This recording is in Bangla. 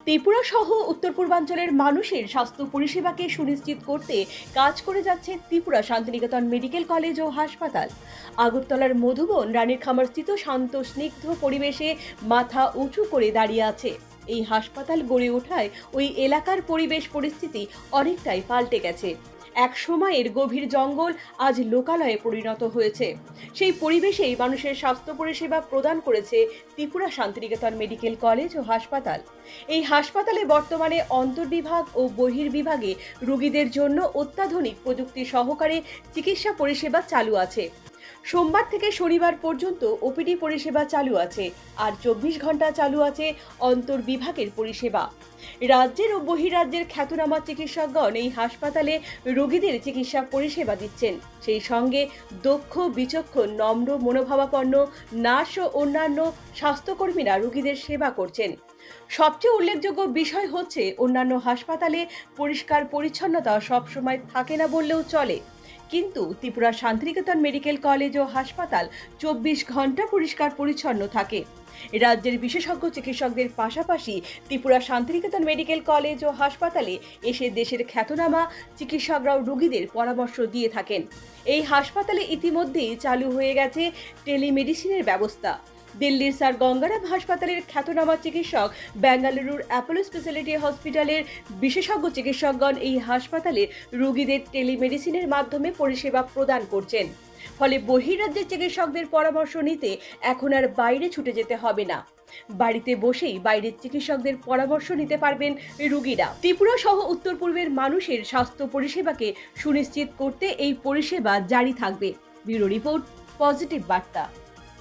ত্রিপুরা সহ উত্তর পূর্বাঞ্চলের মানুষের স্বাস্থ্য পরিষেবাকে সুনিশ্চিত করতে কাজ করে যাচ্ছে ত্রিপুরা শান্তিনিকেতন মেডিকেল কলেজ ও হাসপাতাল। আগরতলার মধুবন রানীর খামারস্থিত শান্ত স্নিগ্ধ পরিবেশে মাথা উঁচু করে দাঁড়িয়ে আছে। এই হাসপাতাল গড়ে ওঠায় ওই এলাকার পরিবেশ পরিস্থিতি অনেকটাই পাল্টে গেছে। এক সময়ের গভীর জঙ্গল আজ লোকালয়ে পরিণত হয়েছে। সেই পরিবেশেই মানুষের স্বাস্থ্য পরিষেবা প্রদান করেছে ত্রিপুরা শান্তিনিকেতন মেডিকেল কলেজ ও হাসপাতাল। এই হাসপাতালে বর্তমানে অন্তর্বিভাগ ও বহির্বিভাগে রোগীদের জন্য অত্যাধুনিক প্রযুক্তি সহকারে চিকিৎসা পরিষেবা চালু আছে। সোমবার থেকে শনিবার পর্যন্ত ওপিডি পরিষেবা চালু আছে, আর 24 ঘন্টা চালু আছে অন্তর্বিভাগের পরিষেবা। রাজ্যের ও বহিরাজ্যের খ্যাতনামা চিকিৎসকগণ এই হাসপাতালে রোগীদের চিকিৎসা পরিষেবা দিচ্ছেন। সেই সঙ্গে দক্ষ, বিচক্ষণ, নম্র, মনোভাবাপন্ন নার্স ও অন্যান্য স্বাস্থ্যকর্মীরা রোগীদের সেবা করছেন। সবচেয়ে উল্লেখযোগ্য বিষয় হচ্ছে, অন্যান্য হাসপাতালে পরিষ্কার পরিচ্ছন্নতা সবসময় থাকে না বললেও চলে, কিন্তু ত্রিপুরা শান্তিনিকেতন মেডিকেল কলেজ ও হাসপাতাল 24 ঘন্টা পরিষ্কার পরিচ্ছন্ন থাকে। রাজ্যের বিশেষজ্ঞ চিকিৎসকদের পাশাপাশি ত্রিপুরা শান্তিনিকেতন মেডিকেল কলেজ ও হাসপাতালে এসে দেশের খ্যাতনামা চিকিৎসকরাও রোগীদের পরামর্শ দিয়ে থাকেন। এই হাসপাতালে ইতিমধ্যেই চালু হয়ে গেছে টেলিমেডিসিনের ব্যবস্থা। দিল্লির স্যার গঙ্গারাম হাসপাতালের খ্যাতনামা চিকিৎসক, বেঙ্গালুরুর অ্যাপোলো স্পেশালিটি হসপিটালের বিশেষজ্ঞ চিকিৎসকগণ এই হাসপাতালে রোগীদের টেলিমেডিসিনের মাধ্যমে পরিষেবা প্রদান করছেন। ফলে বহিরাজ্যের চিকিৎসকদের পরামর্শ নিতে এখন আর বাইরে ছুটে যেতে হবে না। বাড়িতে বসেই বাইরের চিকিৎসকদের পরামর্শ নিতে পারবেন রোগীরা। ত্রিপুরা সহ উত্তর পূর্বের মানুষের স্বাস্থ্য পরিষেবাকে সুনিশ্চিত করতে এই পরিষেবা জারি থাকবে। ব্যুরো রিপোর্ট, পজিটিভ বার্তা।